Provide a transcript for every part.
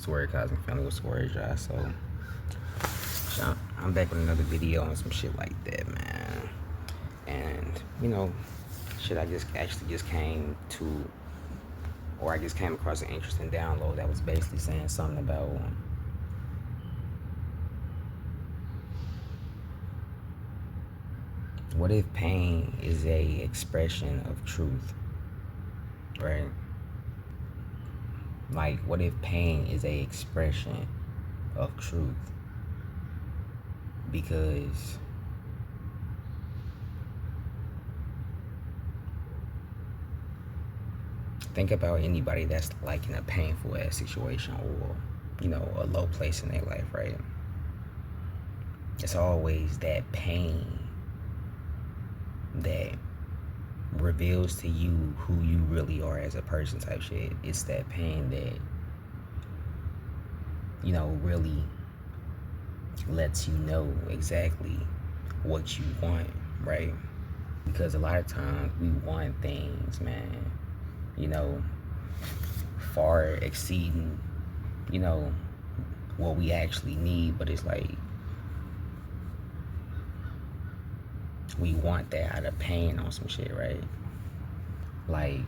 Swear Cosmic Family with Swear Josh. I'm back with another video on some shit like that, man. And shit, I just came to, or I just came across an interesting download that was basically saying something about what if pain is a expression of truth, right? Like, what if pain is a expression of truth? Because think about anybody that's like in a painful ass situation or a low place in their life, right? It's always that pain that reveals to you who you really are as a person type shit. It's that pain that really lets you know exactly what you want, right? Because a lot of times we want things, man, far exceeding what we actually need. But it's like we want that out of pain on some shit, right? Like,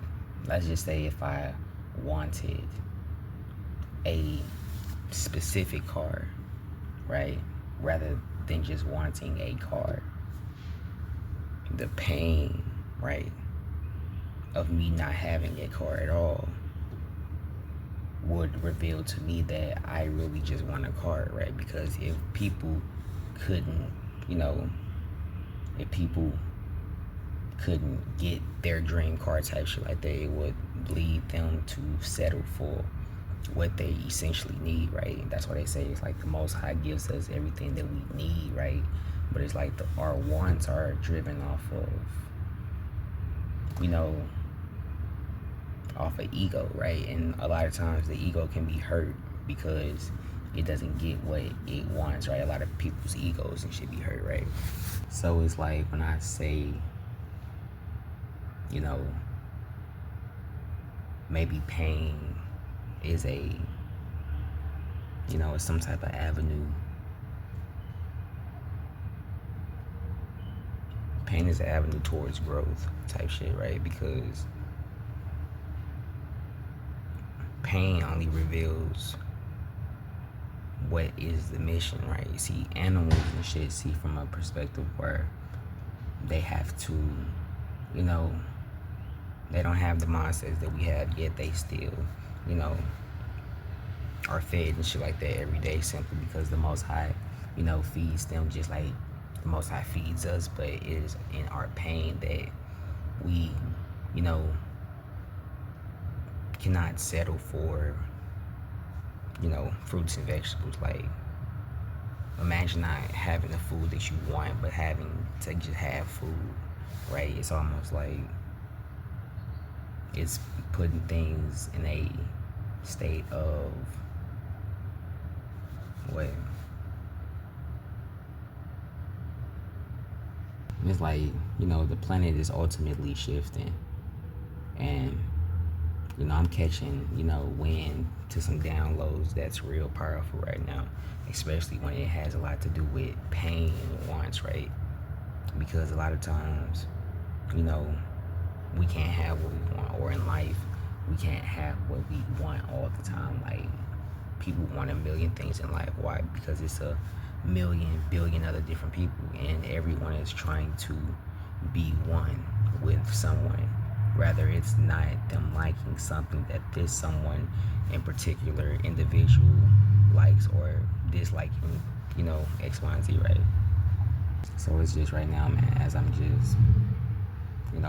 let's just say if I wanted a specific car, right, rather than just wanting a car, the pain, right, of me not having a car at all would reveal to me that I really just want a car, right? Because if people couldn't, if people couldn't get their dream car type shit like that, it would lead them to settle for what they essentially need, right? That's why they say it's like the Most High gives us everything that we need, right? But it's like our wants are driven off of, off of ego, right? And a lot of times the ego can be hurt because it doesn't get what it wants, right? A lot of people's egos and shit be hurt, right? So it's like when I say, maybe pain is a, it's some type of avenue. Pain is an avenue towards growth type shit, right? Because pain only reveals what is the mission, right? You see, animals and shit see from a perspective where they have to, they don't have the mindsets that we have, yet they still, are fed and shit like that every day simply because the Most High, feeds them just like the Most High feeds us. But it is in our pain that we, cannot settle for, fruits and vegetables. Like, imagine not having the food that you want, but having to just have food, right? It's almost like it's putting things in a state of what? It's like, the planet is ultimately shifting. And, I'm catching, wind to some downloads that's real powerful right now, especially when it has a lot to do with pain and wants, right? Because a lot of times, we can't have what we want, or in life, we can't have what we want all the time. Like, people want a million things in life. Why? Because it's a million, billion other different people, and everyone is trying to be one with someone. Rather, it's not them liking something that this someone in particular individual likes, or disliking, X, Y, and Z, right? So it's just right now, man, as I'm just,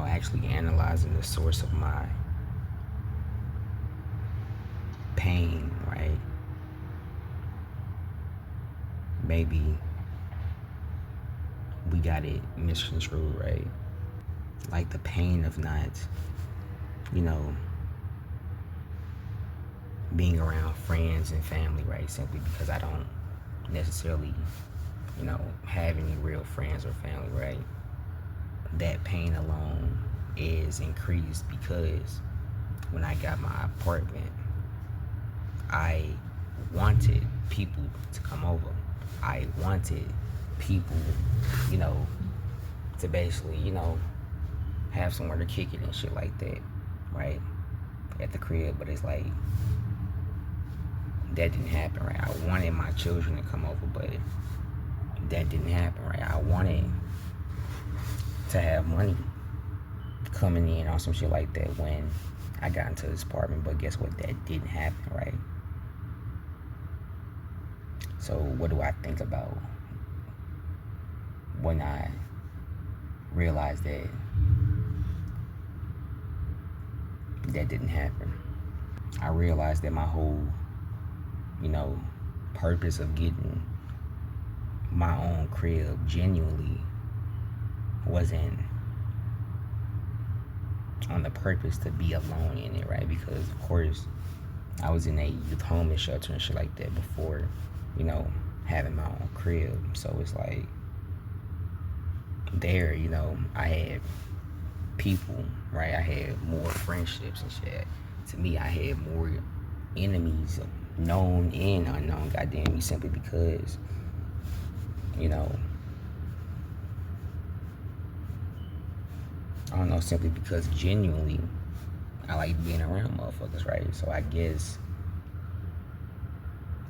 actually analyzing the source of my pain, right? Maybe we got it misconstrued, right? Like the pain of not, being around friends and family, right? Simply because I don't necessarily, have any real friends or family, right? That pain alone is increased because when I got my apartment, I wanted people to come over. I wanted people, you know, to basically, have somewhere to kick it and shit like that, right? At the crib, but it's like that didn't happen, right? I wanted my children to come over, but that didn't happen, right? I wanted to have money coming in on some shit like that when I got into this apartment, but guess what? That didn't happen, right? So what do I think about when I realized that that didn't happen? I realized that my whole, purpose of getting my own crib genuinely wasn't on the purpose to be alone in it, right? Because of course I was in a youth homeless shelter and shit like that before, having my own crib. So it's like there, I had people, right? I had more friendships and shit. To me, I had more enemies, known and unknown, goddamn me, simply because, I don't know, simply because genuinely I like being around motherfuckers, right? So I guess,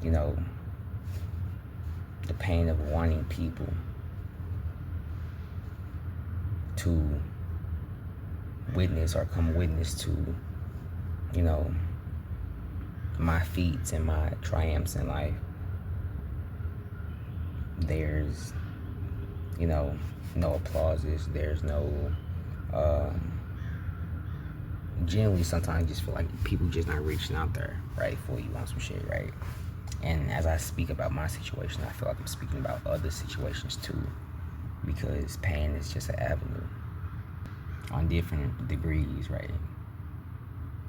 the pain of wanting people to witness or come witness to, my feats and my triumphs in life. There's, no applauses. There's no, generally sometimes I just feel like people just not reaching out there, right, for you on some shit, right? And as I speak about my situation, I feel like I'm speaking about other situations too, because pain is just an avenue on different degrees, right?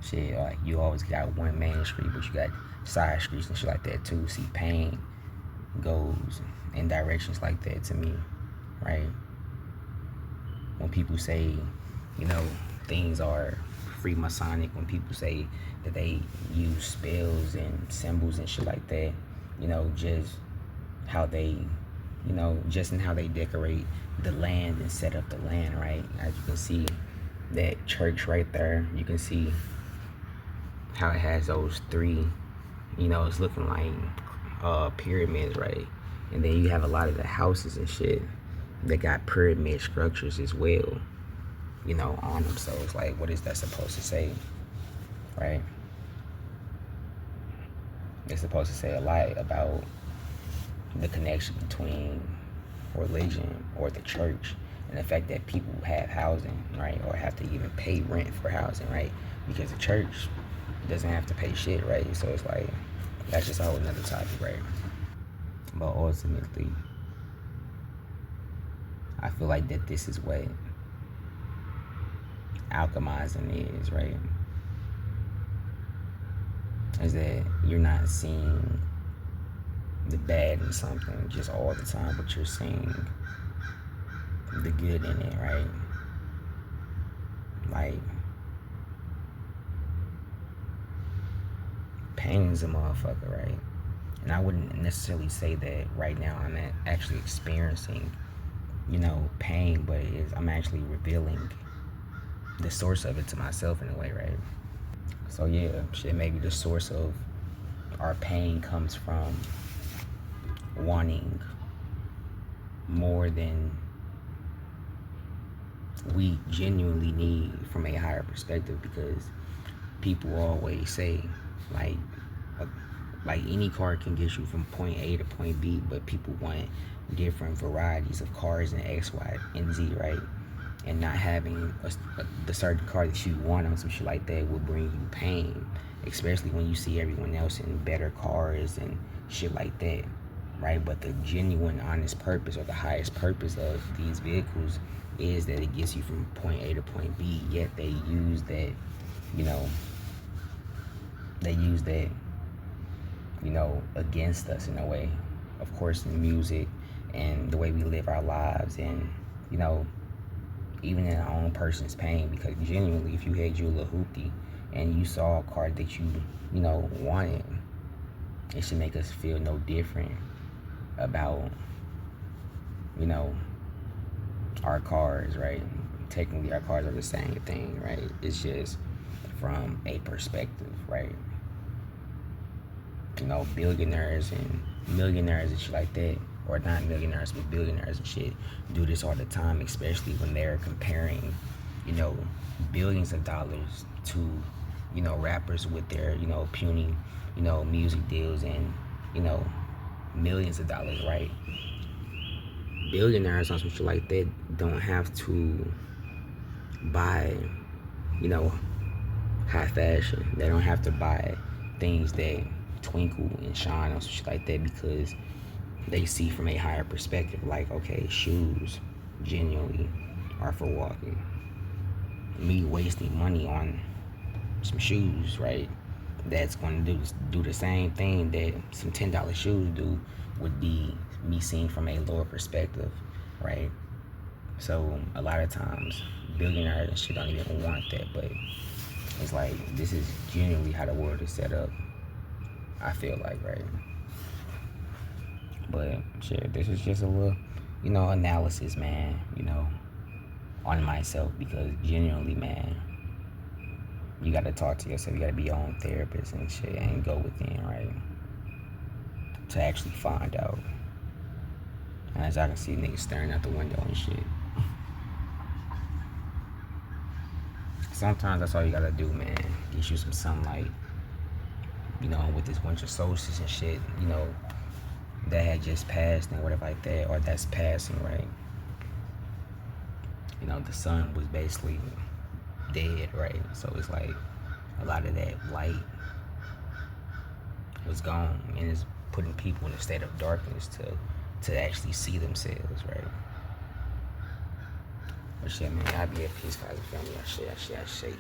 Shit, like you always got one main street, but you got side streets and shit like that too. See, pain goes in directions like that to me, right? When people say, things are Freemasonic, when people say that they use spells and symbols and shit like that, just how they, just in how they decorate the land and set up the land, right? As you can see that church right there, you can see how it has those three, it's looking like pyramids, right? And then you have a lot of the houses and shit that got pyramid structures as well, on them. So it's like, what is that supposed to say, right? It's supposed to say a lot about the connection between religion or the church and the fact that people have housing, right? Or have to even pay rent for housing, right? Because the church doesn't have to pay shit, right? So it's like, that's just a whole nother topic, right? But ultimately, I feel like that this is what alchemizing is, right? Is that you're not seeing the bad in something just all the time, but you're seeing the good in it, right? Like, pain is a motherfucker, right? And I wouldn't necessarily say that right now I'm actually experiencing, pain, but I'm actually revealing the source of it to myself in a way, right? So yeah, shit, maybe the source of our pain comes from wanting more than we genuinely need from a higher perspective, because people always say like any car can get you from point A to point B, but people want different varieties of cars in X, Y, and Z, right? And not having the certain car that you want on some shit like that will bring you pain, especially when you see everyone else in better cars and shit like that, right? But the genuine, honest purpose, or the highest purpose of these vehicles, is that it gets you from point A to point B. Yet they use that, against us in a way. Of course, in music and the way we live our lives, and even in our own person's pain. Because genuinely, if you had your little hoopty and you saw a car that you wanted, it should make us feel no different about, you know, our cars, right? Technically, our cars are the same thing, right? It's just from a perspective, right? You know, billionaires and millionaires and shit like that, or not millionaires, but billionaires and shit, do this all the time, especially when they're comparing, you know, billions of dollars to, you know, rappers with their, you know, puny, you know, music deals and, you know, millions of dollars, right? Billionaires on some shit like that don't have to buy, you know, high fashion. They don't have to buy things that twinkle and shine or some shit like that because they see from a higher perspective. Like, okay, shoes genuinely are for walking. Me wasting money on some shoes, right? That's going to do the same thing that some $10 shoes do would be me seeing from a lower perspective, right? So a lot of times billionaires and shit don't even want that, but it's like this is genuinely how the world is set up. I feel like, right? But shit, this is just a little, you know, analysis, man. You know, on myself because genuinely, man, you gotta talk to yourself. You gotta be your own therapist and shit, and go within, right? To actually find out. And as I can see niggas staring out the window and shit. Sometimes that's all you gotta do, man. Get you some sunlight. You know, with this winter solstice and shit, you know, that had just passed and whatever like that, or that's passing, right? You know, the sun was basically dead, right? So it's like a lot of that light was gone, and it's putting people in a state of darkness to actually see themselves, right? But shit, man, I be at peace, guys, and family. I shit.